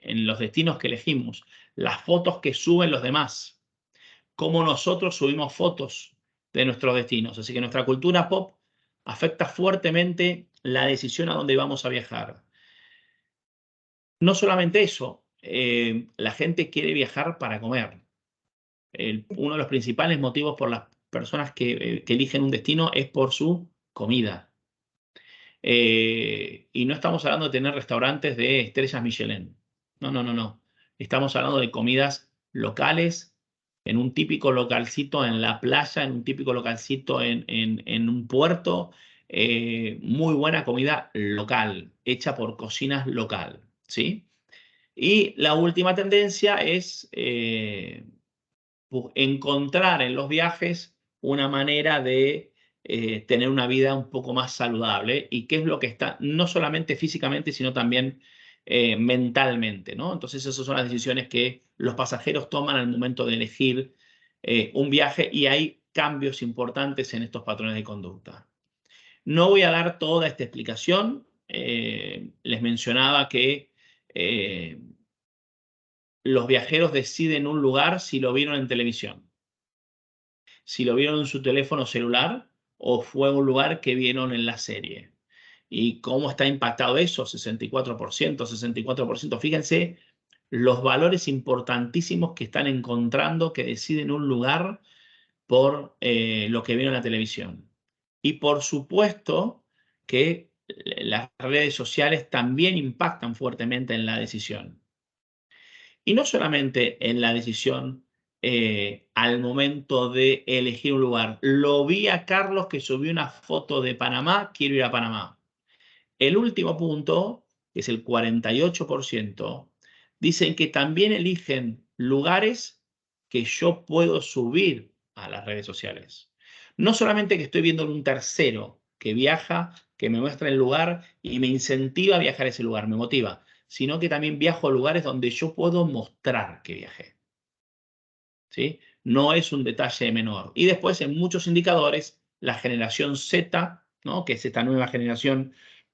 los destinos que elegimos, las fotos que suben los demás, cómo nosotros subimos fotos de nuestros destinos. Así que nuestra cultura pop afecta fuertemente la decisión a dónde vamos a viajar. No solamente eso, la gente quiere viajar para comer. Uno de los principales motivos por las personas que eligen un destino es por su comida. Y no estamos hablando de tener restaurantes de estrellas Michelin. No. Estamos hablando de comidas locales, en un típico localcito en la playa, en un típico localcito en un puerto. Muy buena comida local, hecha por cocinas local, ¿sí? Y la última tendencia es encontrar en los viajes una manera de tener una vida un poco más saludable y qué es lo que está, no solamente físicamente, sino también mentalmente, ¿no? Entonces esas son las decisiones que los pasajeros toman al momento de elegir un viaje y hay cambios importantes en estos patrones de conducta. No voy a dar toda esta explicación. Les mencionaba que los viajeros deciden un lugar si lo vieron en televisión, si lo vieron en su teléfono celular o fue un lugar que vieron en la serie. ¿Y cómo está impactado eso? 64%, 64%. Fíjense los valores importantísimos que están encontrando que deciden un lugar por lo que vieron en la televisión. Y por supuesto que las redes sociales también impactan fuertemente en la decisión. Y no solamente en la decisión al momento de elegir un lugar. Lo vi a Carlos que subió una foto de Panamá, quiero ir a Panamá. El último punto, que es el 48%, dicen que también eligen lugares que yo puedo subir a las redes sociales. No solamente que estoy viendo un tercero que viaja, que me muestra el lugar y me incentiva a viajar a ese lugar, me motiva, sino que también viajo a lugares donde yo puedo mostrar que viajé. ¿Sí? No es un detalle menor. Y después, en muchos indicadores, la generación Z, ¿no? Que es esta nueva generación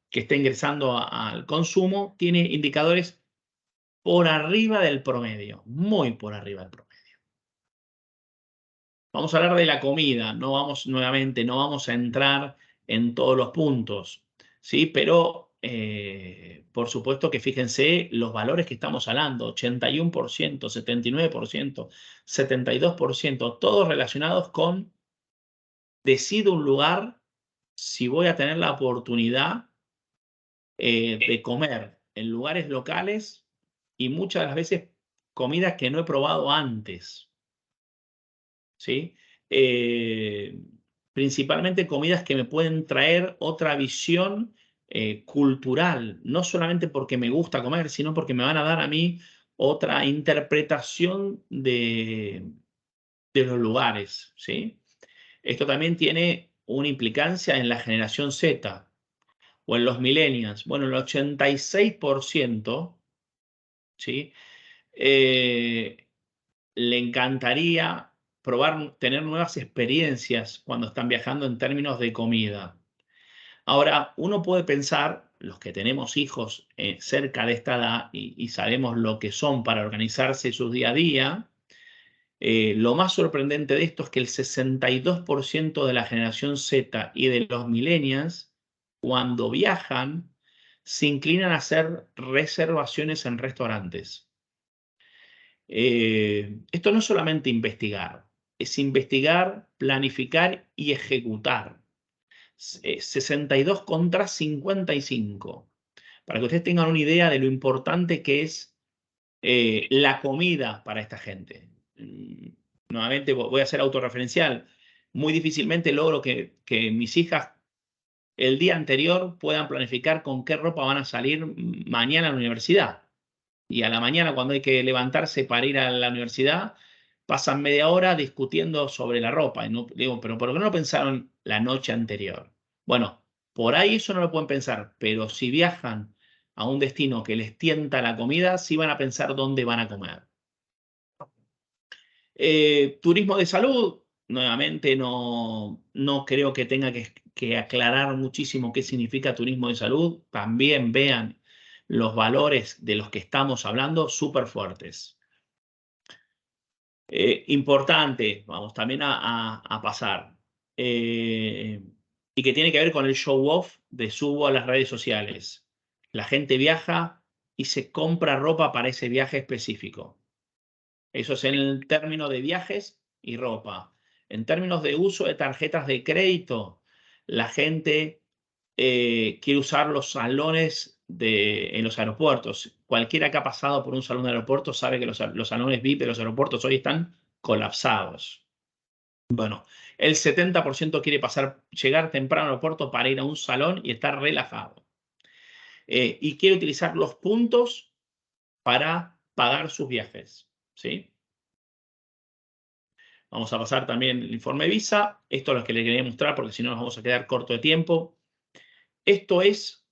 que está ingresando al consumo, tiene indicadores por arriba del promedio, muy por arriba del promedio. Vamos a hablar de la comida, no vamos a entrar en todos los puntos, ¿sí? Pero, por supuesto que fíjense los valores que estamos hablando, 81%, 79%, 72%, todos relacionados con decido un lugar si voy a tener la oportunidad de comer en lugares locales y muchas de las veces comidas que no he probado antes, ¿sí? Principalmente comidas que me pueden traer otra visión cultural, no solamente porque me gusta comer, sino porque me van a dar a mí otra interpretación de los lugares, ¿sí? Esto también tiene una implicancia en la generación Z o en los millennials. Bueno, el 86%, ¿sí? Le encantaría tener nuevas experiencias cuando están viajando en términos de comida. Ahora, uno puede pensar, los que tenemos hijos cerca de esta edad y sabemos lo que son para organizarse su día a día, lo más sorprendente de esto es que el 62% de la generación Z y de los millennials, cuando viajan, se inclinan a hacer reservaciones en restaurantes. Esto no es solamente investigar, es investigar, planificar y ejecutar. 62 contra 55. Para que ustedes tengan una idea de lo importante que es la comida para esta gente. Nuevamente voy a ser autorreferencial. Muy difícilmente logro que mis hijas el día anterior puedan planificar con qué ropa van a salir mañana a la universidad. Y a la mañana, cuando hay que levantarse para ir a la universidad, pasan media hora discutiendo sobre la ropa. Y no, digo, pero ¿por qué no lo pensaron la noche anterior? Bueno, por ahí eso no lo pueden pensar, pero si viajan a un destino que les tienta la comida, sí van a pensar dónde van a comer. Turismo de salud, nuevamente no creo que tenga que aclarar muchísimo qué significa turismo de salud. También vean los valores de los que estamos hablando súper fuertes. Importante, vamos también a pasar, y que tiene que ver con el show off de subo a las redes sociales. La gente viaja y se compra ropa para ese viaje específico. Eso es en el término de viajes y ropa. En términos de uso de tarjetas de crédito, la gente quiere usar los salones en los aeropuertos. Cualquiera que ha pasado por un salón de aeropuerto sabe que los salones VIP de los aeropuertos hoy están colapsados. Bueno, el 70% quiere llegar temprano al aeropuerto para ir a un salón y estar relajado. Y quiere utilizar los puntos para pagar sus viajes, ¿sí? Vamos a pasar también el informe Visa. Esto es lo que les quería mostrar porque si no nos vamos a quedar corto de tiempo. Esto es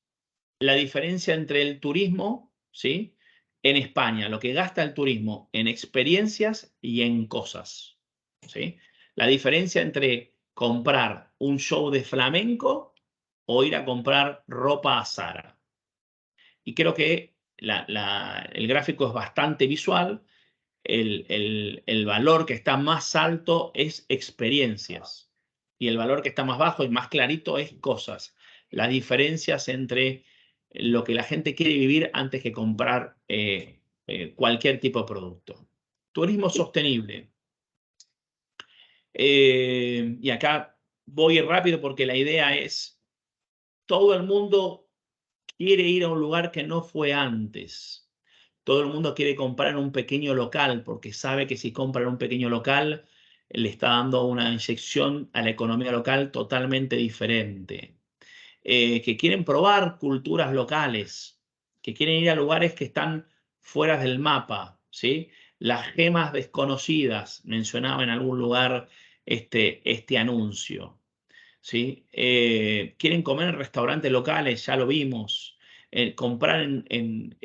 la diferencia entre el turismo, ¿sí? En España, lo que gasta el turismo en experiencias y en cosas, ¿sí? La diferencia entre comprar un show de flamenco o ir a comprar ropa a Zara. Y creo que el gráfico es bastante visual. El valor que está más alto es experiencias y el valor que está más bajo y más clarito es cosas. Las diferencias entre lo que la gente quiere vivir antes que comprar cualquier tipo de producto. Turismo sostenible. Y acá voy rápido porque la idea es, todo el mundo quiere ir a un lugar que no fue antes. Todo el mundo quiere comprar en un pequeño local porque sabe que si compra en un pequeño local le está dando una inyección a la economía local totalmente diferente. Que quieren probar culturas locales, que quieren ir a lugares que están fuera del mapa, ¿sí? las gemas desconocidas, mencionaba en algún lugar este anuncio. ¿Sí? Quieren comer en restaurantes locales, ya lo vimos. Comprar en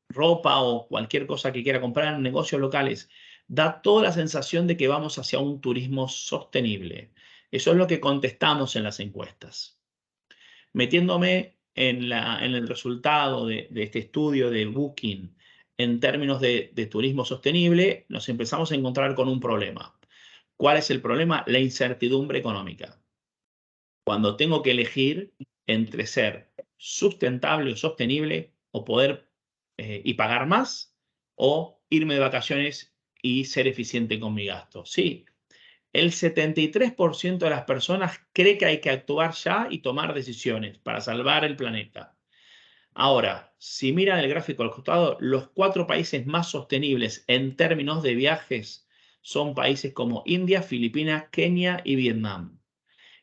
ropa o cualquier cosa que quiera comprar en negocios locales, da toda la sensación de que vamos hacia un turismo sostenible. Eso es lo que contestamos en las encuestas. Metiéndome en el resultado de este estudio de Booking en términos de turismo sostenible, nos empezamos a encontrar con un problema. ¿Cuál es el problema? La incertidumbre económica. Cuando tengo que elegir entre ser sustentable o sostenible o poder y pagar más, o irme de vacaciones y ser eficiente con mi gasto. Sí, el 73% de las personas cree que hay que actuar ya y tomar decisiones para salvar el planeta. Ahora, si miran el gráfico al costado, los 4 países más sostenibles en términos de viajes son países como India, Filipinas, Kenia y Vietnam.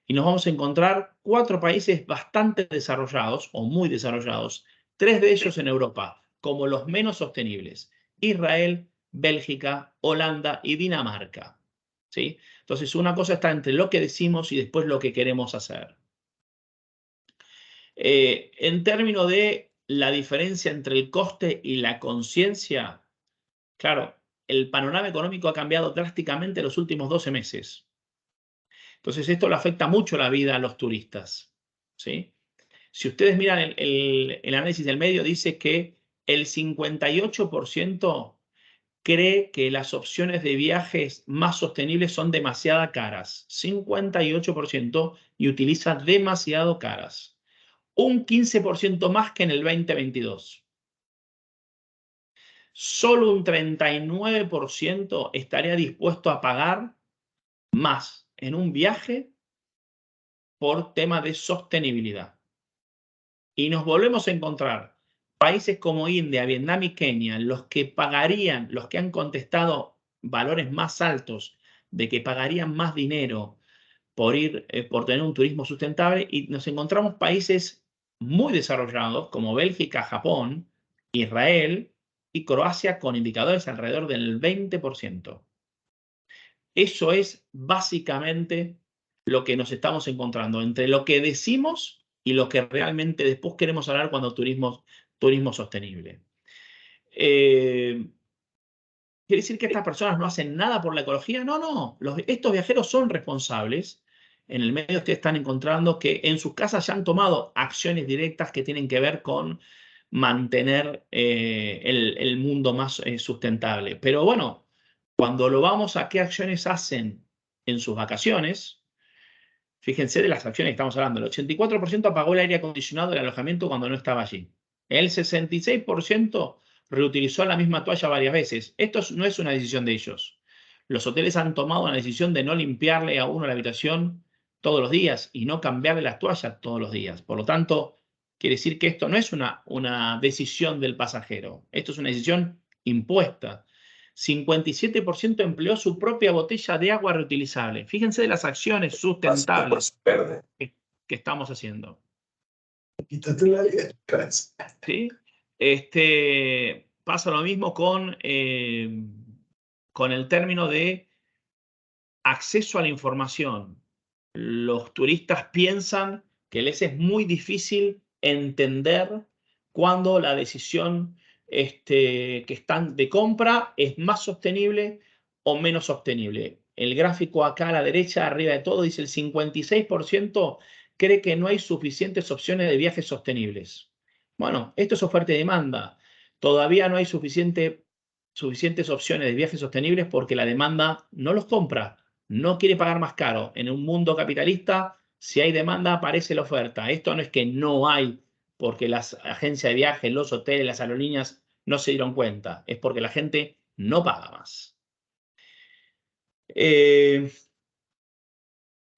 Y nos vamos a encontrar 4 países bastante desarrollados o muy desarrollados, 3 de ellos en Europa, como los menos sostenibles: Israel, Bélgica, Holanda y Dinamarca. ¿Sí? Entonces, una cosa está entre lo que decimos y después lo que queremos hacer. En términos de la diferencia entre el coste y la conciencia, claro, el panorama económico ha cambiado drásticamente en los últimos 12 meses. Entonces, esto le afecta mucho la vida a los turistas. ¿Sí? Si ustedes miran el análisis del medio, dice que el 58% cree que las opciones de viajes más sostenibles son demasiado caras. 58% y utiliza demasiado caras. Un 15% más que en el 2022. Solo un 39% estaría dispuesto a pagar más en un viaje por tema de sostenibilidad. Y nos volvemos a encontrar países como India, Vietnam y Kenia, los que pagarían, los que han contestado valores más altos de que pagarían más dinero por tener un turismo sustentable, y nos encontramos países muy desarrollados como Bélgica, Japón, Israel y Croacia con indicadores alrededor del 20%. Eso es básicamente lo que nos estamos encontrando entre lo que decimos y lo que realmente después queremos hablar cuando turismo sostenible. ¿Quiere decir que estas personas no hacen nada por la ecología? No, no. Estos viajeros son responsables. En el medio ustedes están encontrando que en sus casas ya han tomado acciones directas que tienen que ver con mantener el mundo más sustentable. Pero bueno, cuando lo vamos a qué acciones hacen en sus vacaciones, fíjense de las acciones que estamos hablando. El 84% apagó el aire acondicionado del alojamiento cuando no estaba allí. El 66% reutilizó la misma toalla varias veces. Esto no es una decisión de ellos. Los hoteles han tomado una decisión de no limpiarle a uno la habitación todos los días y no cambiarle las toallas todos los días. Por lo tanto, quiere decir que esto no es una decisión del pasajero. Esto es una decisión impuesta. 57% empleó su propia botella de agua reutilizable. Fíjense de las acciones sustentables que estamos haciendo. Quítate la letra. ¿Sí? Pasa lo mismo con el término de acceso a la información. Los turistas piensan que les es muy difícil entender cuando la decisión que están de compra es más sostenible o menos sostenible. El gráfico acá a la derecha, arriba de todo, dice el 56% cree que no hay suficientes opciones de viajes sostenibles. Bueno, esto es oferta y demanda. Todavía no hay suficientes opciones de viajes sostenibles porque la demanda no los compra, no quiere pagar más caro. En un mundo capitalista, si hay demanda, aparece la oferta. Esto no es que no hay porque las agencias de viajes, los hoteles, las aerolíneas no se dieron cuenta. Es porque la gente no paga más.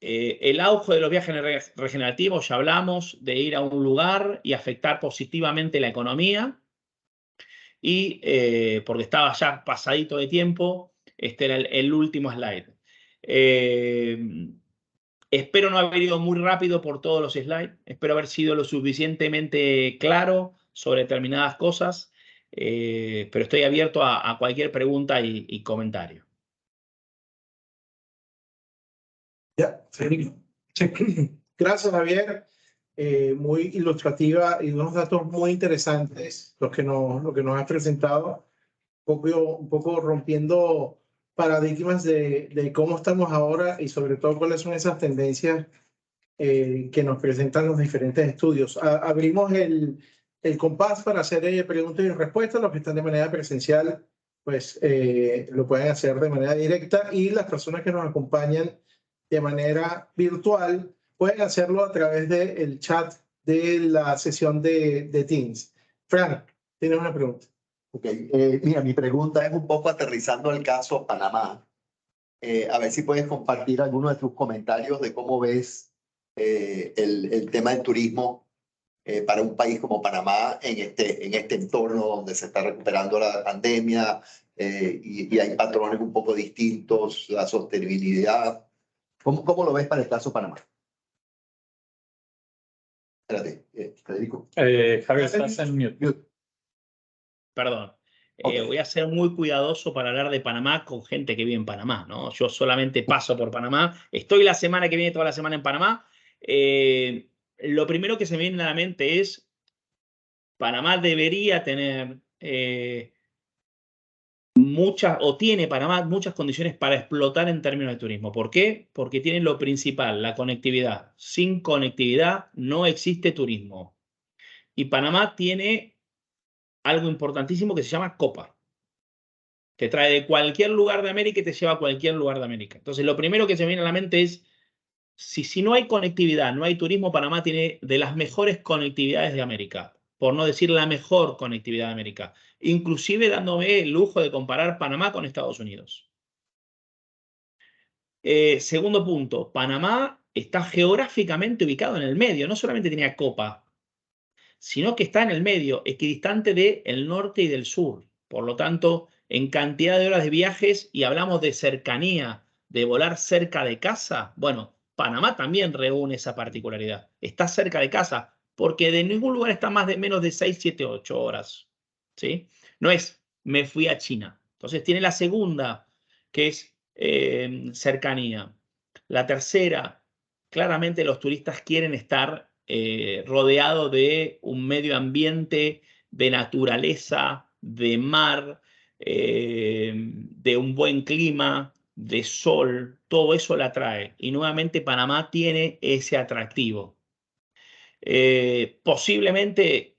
El auge de los viajes regenerativos, ya hablamos, de ir a un lugar y afectar positivamente la economía. Y porque estaba ya pasadito de tiempo, este era el último slide. Espero no haber ido muy rápido por todos los slides. Espero haber sido lo suficientemente claro sobre determinadas cosas. pero estoy abierto a cualquier pregunta y comentario. Ya, sí. Gracias, Javier. Muy ilustrativa y unos datos muy interesantes lo que nos has presentado, un poco rompiendo paradigmas de cómo estamos ahora y sobre todo cuáles son esas tendencias que nos presentan los diferentes estudios. Abrimos el compás para hacer preguntas y respuestas. Los que están de manera presencial, pues lo pueden hacer de manera directa, y las personas que nos acompañan de manera virtual pueden hacerlo a través del chat de la sesión de Teams. Fran, tienes una pregunta. Ok, mira, mi pregunta es un poco aterrizando el caso Panamá. A ver si puedes compartir algunos de tus comentarios de cómo ves el tema del turismo para un país como Panamá en este entorno donde se está recuperando la pandemia y hay patrones un poco distintos, la sostenibilidad. ¿Cómo lo ves para el caso Panamá? Espérate, Federico. Javier, estás en mute. Perdón. Okay. Voy a ser muy cuidadoso para hablar de Panamá con gente que vive en Panamá, ¿no? Yo solamente paso por Panamá. Estoy la semana que viene, toda la semana en Panamá. Lo primero que se me viene a la mente es Panamá debería tener tiene Panamá muchas condiciones para explotar en términos de turismo. ¿Por qué? Porque tiene lo principal, la conectividad. Sin conectividad no existe turismo. Y Panamá tiene algo importantísimo que se llama Copa. Te trae de cualquier lugar de América y te lleva a cualquier lugar de América. Entonces, lo primero que se me viene a la mente es, si no hay conectividad, no hay turismo, Panamá tiene de las mejores conectividades de América, por no decir la mejor conectividad de América, inclusive dándome el lujo de comparar Panamá con Estados Unidos. Segundo punto, Panamá está geográficamente ubicado en el medio, no solamente tenía Copa, sino que está en el medio, equidistante del norte y del sur. Por lo tanto, en cantidad de horas de viajes, y hablamos de cercanía, de volar cerca de casa, bueno, Panamá también reúne esa particularidad. Está cerca de casa, porque de ningún lugar está menos de 6, 7, 8 horas. ¿Sí? No es, me fui a China. Entonces tiene la segunda, que es cercanía. La tercera, claramente los turistas quieren estar rodeado de un medio ambiente, de naturaleza, de mar, de un buen clima, de sol, todo eso la atrae. Y nuevamente Panamá tiene ese atractivo. Posiblemente,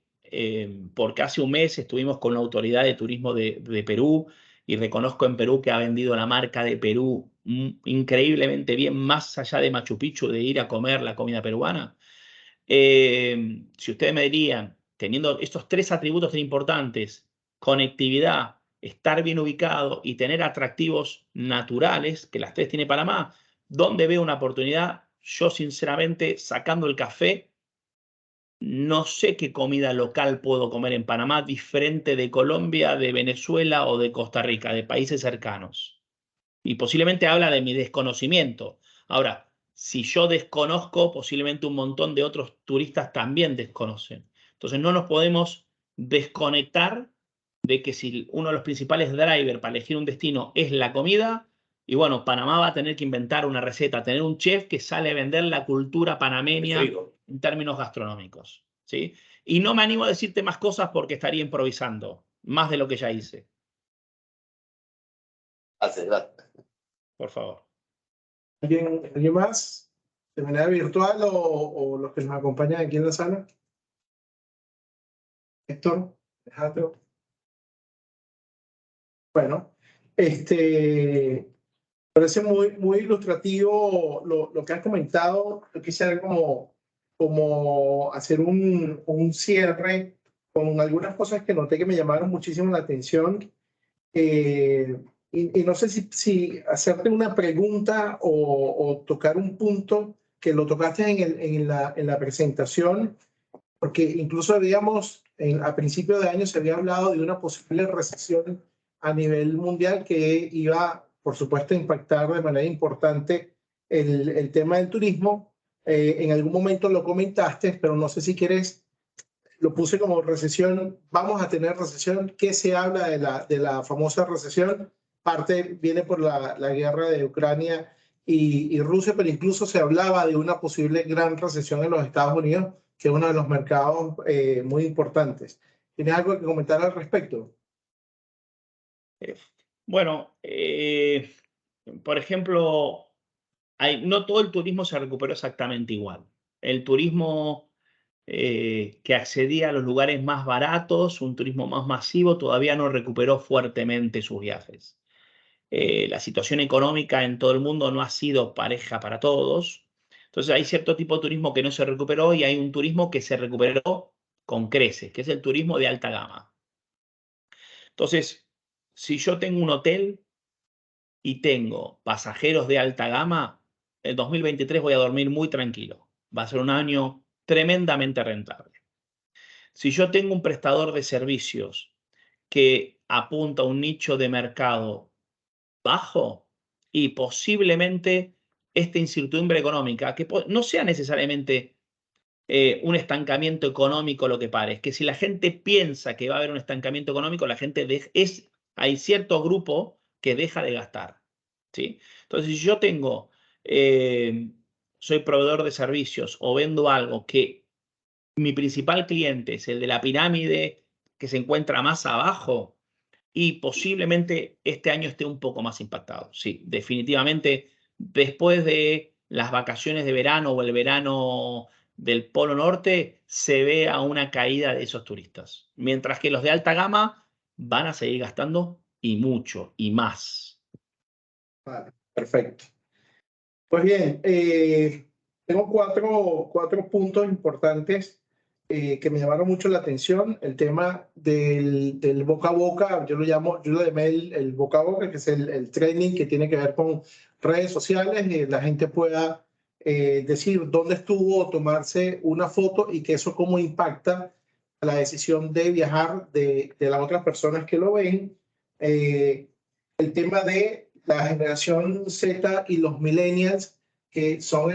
porque hace un mes estuvimos con la Autoridad de Turismo de Perú, y reconozco en Perú que ha vendido la marca de Perú increíblemente bien, más allá de Machu Picchu, de ir a comer la comida peruana. Si ustedes me dirían, teniendo estos tres atributos tan importantes, conectividad, estar bien ubicado y tener atractivos naturales, que las tres tiene Panamá, ¿dónde veo una oportunidad? Yo, sinceramente, sacando el café, no sé qué comida local puedo comer en Panamá diferente de Colombia, de Venezuela o de Costa Rica, de países cercanos. Y posiblemente habla de mi desconocimiento. Ahora, si yo desconozco, posiblemente un montón de otros turistas también desconocen. Entonces no nos podemos desconectar de que si uno de los principales drivers para elegir un destino es la comida, y bueno, Panamá va a tener que inventar una receta, tener un chef que sale a vender la cultura panameña en términos gastronómicos, ¿sí? Y no me animo a decirte más cosas porque estaría improvisando, más de lo que ya hice. Gracias. Por favor. ¿Alguien más? ¿De manera virtual o los que nos acompañan aquí en la sala? Héctor, déjate. Bueno, parece muy ilustrativo lo que has comentado. Yo quisiera como hacer un cierre con algunas cosas que noté que me llamaron muchísimo la atención. Y no sé si hacerte una pregunta o tocar un punto que lo tocaste en la presentación, porque incluso a principio de año se había hablado de una posible recesión a nivel mundial que iba, por supuesto, a impactar de manera importante el tema del turismo. En algún momento lo comentaste, pero no sé si quieres lo puse como recesión. Vamos a tener recesión. ¿Qué se habla de la famosa recesión? Parte viene por la guerra de Ucrania y Rusia, pero incluso se hablaba de una posible gran recesión en los Estados Unidos, que es uno de los mercados muy importantes. ¿Tienes algo que comentar al respecto? Bueno, por ejemplo, no todo el turismo se recuperó exactamente igual. El turismo que accedía a los lugares más baratos, un turismo más masivo, todavía no recuperó fuertemente sus viajes. La situación económica en todo el mundo no ha sido pareja para todos. Entonces hay cierto tipo de turismo que no se recuperó y hay un turismo que se recuperó con creces, que es el turismo de alta gama. Entonces, si yo tengo un hotel y tengo pasajeros de alta gama, en 2023 voy a dormir muy tranquilo. Va a ser un año tremendamente rentable. Si yo tengo un prestador de servicios que apunta a un nicho de mercado bajo y posiblemente esta incertidumbre económica, que no sea necesariamente un estancamiento económico lo que pare, es que si la gente piensa que va a haber un estancamiento económico, la gente hay cierto grupo que deja de gastar, ¿sí? Entonces, si yo soy proveedor de servicios o vendo algo que mi principal cliente es el de la pirámide que se encuentra más abajo y posiblemente este año esté un poco más impactado. Sí, definitivamente después de las vacaciones de verano o el verano del Polo Norte se ve a una caída de esos turistas, mientras que los de alta gama van a seguir gastando y mucho y más. Vale, perfecto. Pues bien, tengo cuatro puntos importantes que me llamaron mucho la atención. El tema del boca a boca, yo lo llamé el boca a boca, que es el training que tiene que ver con redes sociales, la gente pueda decir dónde estuvo, tomarse una foto y que eso cómo impacta a la decisión de viajar de las otras personas que lo ven. El tema de la generación Z y los millennials, que son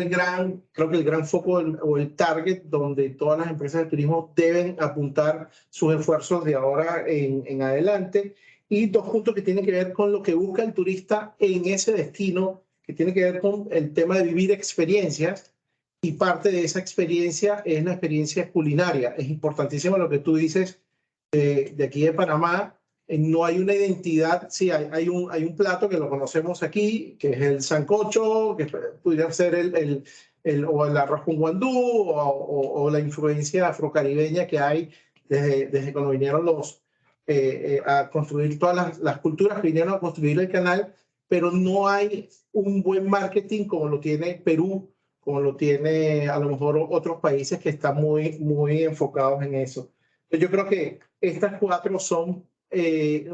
creo que el gran foco o el target donde todas las empresas de turismo deben apuntar sus esfuerzos de ahora en adelante. Y dos puntos que tienen que ver con lo que busca el turista en ese destino, que tiene que ver con el tema de vivir experiencias. Y parte de esa experiencia es la experiencia culinaria. Es importantísimo lo que tú dices de aquí de Panamá. No hay una identidad, sí, hay un plato que lo conocemos aquí, que es el sancocho, que pudiera ser o el arroz con guandú, o la influencia afrocaribeña que hay desde cuando vinieron a construir todas las culturas que vinieron a construir el canal, pero no hay un buen marketing como lo tiene Perú, como lo tiene a lo mejor otros países que están muy enfocados en eso. Yo creo que estas cuatro son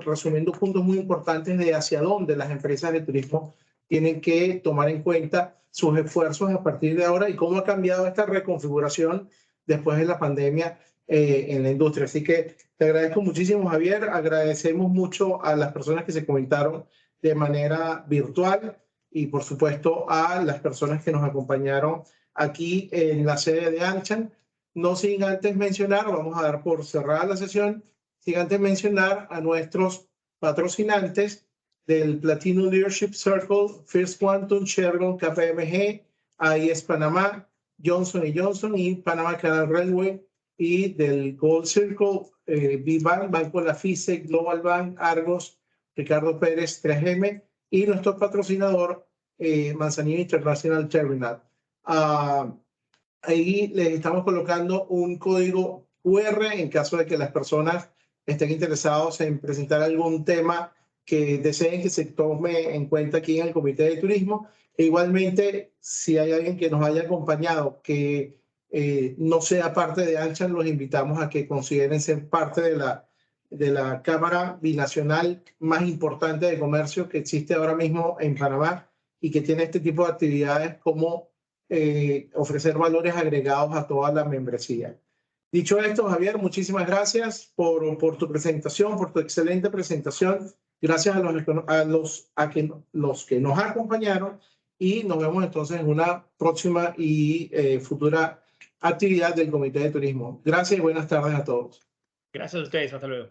resumiendo puntos muy importantes de hacia dónde las empresas de turismo tienen que tomar en cuenta sus esfuerzos a partir de ahora y cómo ha cambiado esta reconfiguración después de la pandemia en la industria. Así que te agradezco muchísimo, Javier. Agradecemos mucho a las personas que se comentaron de manera virtual y, por supuesto, a las personas que nos acompañaron aquí en la sede de Anshan. No sin antes mencionar, vamos a dar por cerrada la sesión, sin antes mencionar a nuestros patrocinantes del Platinum Leadership Circle, First Quantum, Chevron, KPMG, AIS Panamá, Johnson & Johnson y Panama Canal Railway, y del Gold Circle, B-Bank, Banco La FICE, Global Bank, Argos, Ricardo Pérez, 3M, y nuestro patrocinador, Manzanillo International Terminal. Ahí les estamos colocando un código QR en caso de que las personas estén interesados en presentar algún tema que deseen que se tome en cuenta aquí en el Comité de Turismo. E igualmente, si hay alguien que nos haya acompañado que no sea parte de Anshan, los invitamos a que consideren ser parte de la Cámara Binacional más importante de comercio que existe ahora mismo en Panamá y que tiene este tipo de actividades como ofrecer valores agregados a toda la membresía. Dicho esto, Javier, muchísimas gracias por tu presentación, por tu excelente presentación. Gracias a los que nos acompañaron y nos vemos entonces en una próxima y futura actividad del Comité de Turismo. Gracias y buenas tardes a todos. Gracias a ustedes. Hasta luego.